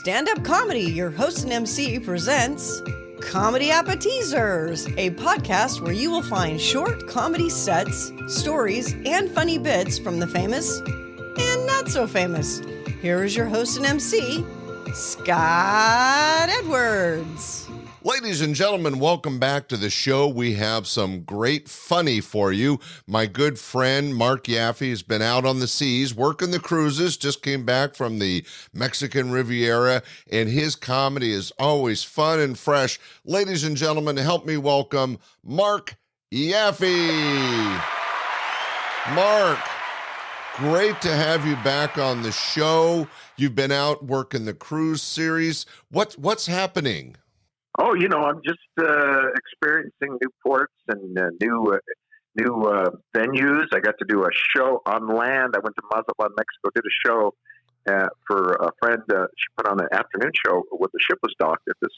Stand-Up Comedy, your host and MC, presents Comedy Appetizers, a podcast where you will find short comedy sets, stories, and funny bits from the famous and not so famous. Here is your host and MC, Scott Edwards. Ladies and gentlemen, welcome back to the show. We have some great funny for you. My good friend Mark Yaffee has been out on the seas, working the cruises, just came back from the Mexican Riviera, and his comedy is always fun and fresh. Ladies and gentlemen, help me welcome Mark Yaffee. Mark, great to have you back on the show. You've been out working the cruise series. What's happening? Oh, I'm just experiencing new ports and new venues. I got to do a show on land. I went to Mazatlan, Mexico, did a show for a friend. She put on an afternoon show where the ship was docked at this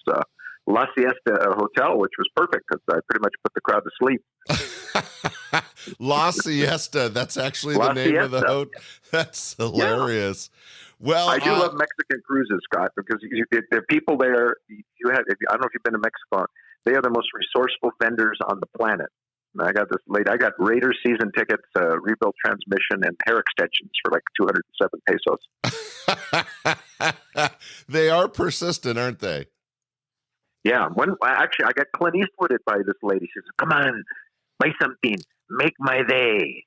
La Siesta hotel, which was perfect because I pretty much put the crowd to sleep. La Siesta, that's actually the name of the hotel. That's hilarious. Yeah. Well, I do love Mexican cruises, Scott, because the people there. I don't know if you've been to Mexico. They are the most resourceful vendors on the planet. And I got Raiders season tickets, rebuilt transmission, and hair extensions for like 207 pesos. They are persistent, aren't they? Yeah. I got Clint Eastwooded by this lady. She says, "Come on, buy something, make my day."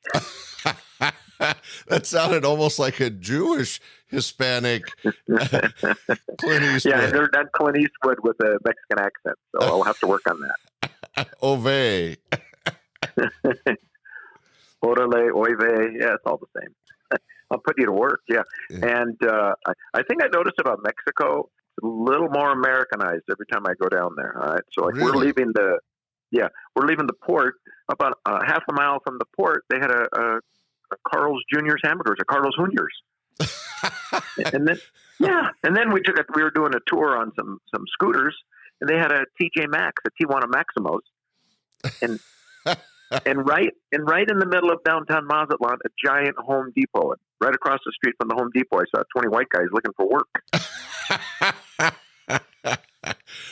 That sounded almost like a Jewish Hispanic Clint Eastwood. Yeah, they're not Clint Eastwood with a Mexican accent, so I'll have to work on that. Ove. Orale, oive. Yeah, it's all the same. I'll put you to work, yeah. And I think I noticed about Mexico, it's a little more Americanized every time I go down there. All right, so really? we're leaving the port. About half a mile from the port, they had a Carl's Jr.'s hamburgers, a Carl's Jr.'s. and then we were doing a tour on some scooters, and they had a TJ Maxx, a Tijuana Maximos, and right in the middle of downtown Mazatlan, a giant Home Depot. And right across the street from the Home Depot, I saw 20 white guys looking for work.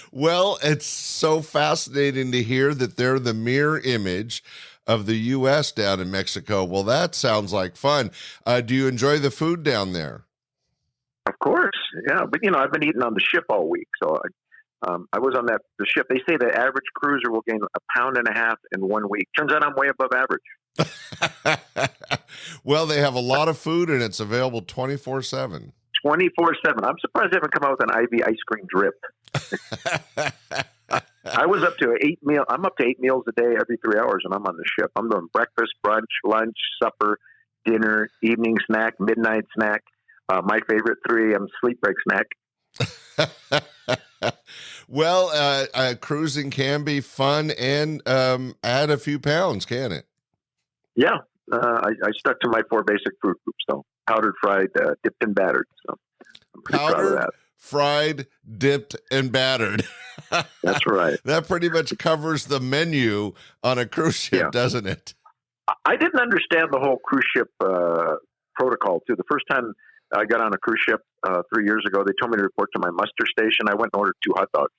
Well, it's so fascinating to hear that they're the mirror image of the U.S. down in Mexico. Well, that sounds like fun. Do you enjoy the food down there? Of course, yeah. But, I've been eating on the ship all week. So I was on the ship. They say the average cruiser will gain 1.5 pounds in 1 week. Turns out I'm way above average. Well, they have a lot of food, and it's available 24/7. 24/7. I'm surprised they haven't come out with an IV ice cream drip. I was up to 8 meals. I'm up to 8 meals a day every 3 hours, and I'm on the ship. I'm doing breakfast, brunch, lunch, supper, dinner, evening snack, midnight snack. My favorite 3 a.m. sleep break snack. Well, cruising can be fun and add a few pounds, can it? Yeah. I stuck to my 4 basic food groups, though. Powdered, fried, dipped, and battered. So I'm pretty proud of that. Fried, dipped, and battered. That's right. That pretty much covers the menu on a cruise ship, doesn't it? I didn't understand the whole cruise ship protocol, too. The first time I got on a cruise ship 3 years ago, they told me to report to my muster station. I went and ordered 2 hot dogs.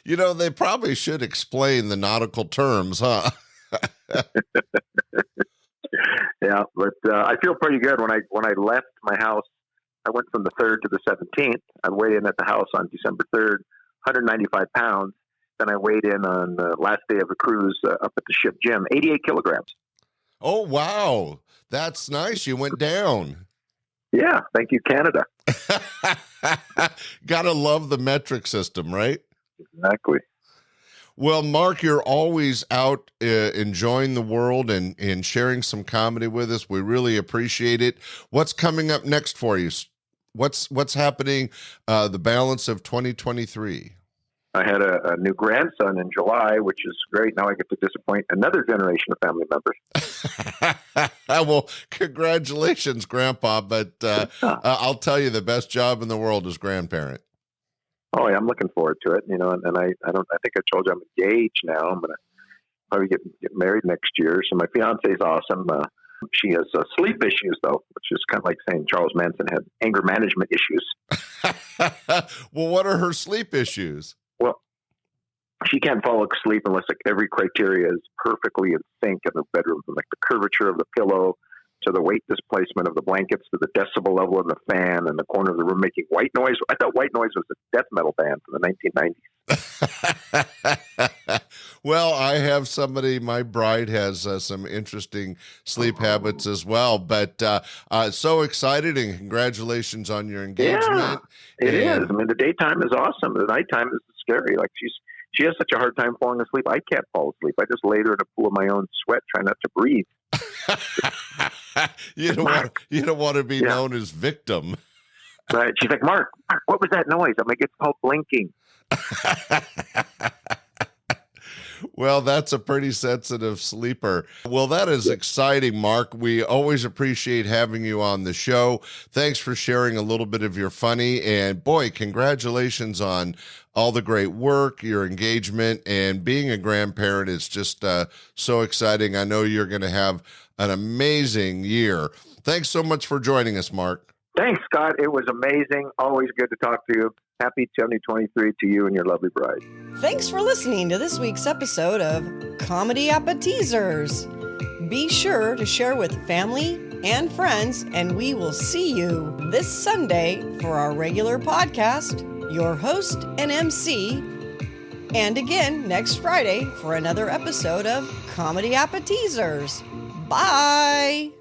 Yeah, they probably should explain the nautical terms, huh? Yeah, but I feel pretty good. When I left my house, I went from the 3rd to the 17th. I weighed in at the house on December 3rd, 195 pounds. Then I weighed in on the last day of the cruise up at the ship gym, 88 kilograms. Oh, wow. That's nice. You went down. Yeah. Thank you, Canada. Gotta love the metric system, right? Exactly. Well, Mark, you're always out enjoying the world and sharing some comedy with us. We really appreciate it. What's coming up next for you? What's happening the balance of 2023? I had a new grandson in July, which is great. Now I get to disappoint another generation of family members. Well, congratulations, Grandpa. But I'll tell you, the best job in the world is grandparent. Oh, yeah, I'm looking forward to it. And I think I told you I'm engaged now. I'm going to probably get married next year. So my fiance is awesome. She has sleep issues, though, which is kind of like saying Charles Manson had anger management issues. Well, what are her sleep issues? Well, she can't fall asleep unless like every criteria is perfectly in sync in the bedroom, from like the curvature of the pillow to the weight displacement of the blankets to the decibel level of the fan in the corner of the room making white noise. I thought White Noise was a death metal band from the 1990s. Well, I have somebody, my bride has some interesting sleep habits as well, but so excited, and congratulations on your engagement. Yeah, it is. I mean, the daytime is awesome. The nighttime is scary. Like she has such a hard time falling asleep. I can't fall asleep. I just laid her in a pool of my own sweat, trying not to breathe. You don't want to be known as victim. Right. She's like, Mark, what was that noise? I'm like, it's called blinking. Well, that's a pretty sensitive sleeper. Well, that is exciting, Mark. We always appreciate having you on the show. Thanks for sharing a little bit of your funny. And boy, congratulations on all the great work, your engagement, and being a grandparent is just so exciting. I know you're going to have an amazing year. Thanks so much for joining us, Mark. Thanks, Scott. It was amazing. Always good to talk to you. Happy 2023 to you and your lovely bride. Thanks for listening to this week's episode of Comedy Appetizers. Be sure to share with family and friends, and we will see you this Sunday for our regular podcast, your host and MC, and again next Friday for another episode of Comedy Appetizers. Bye!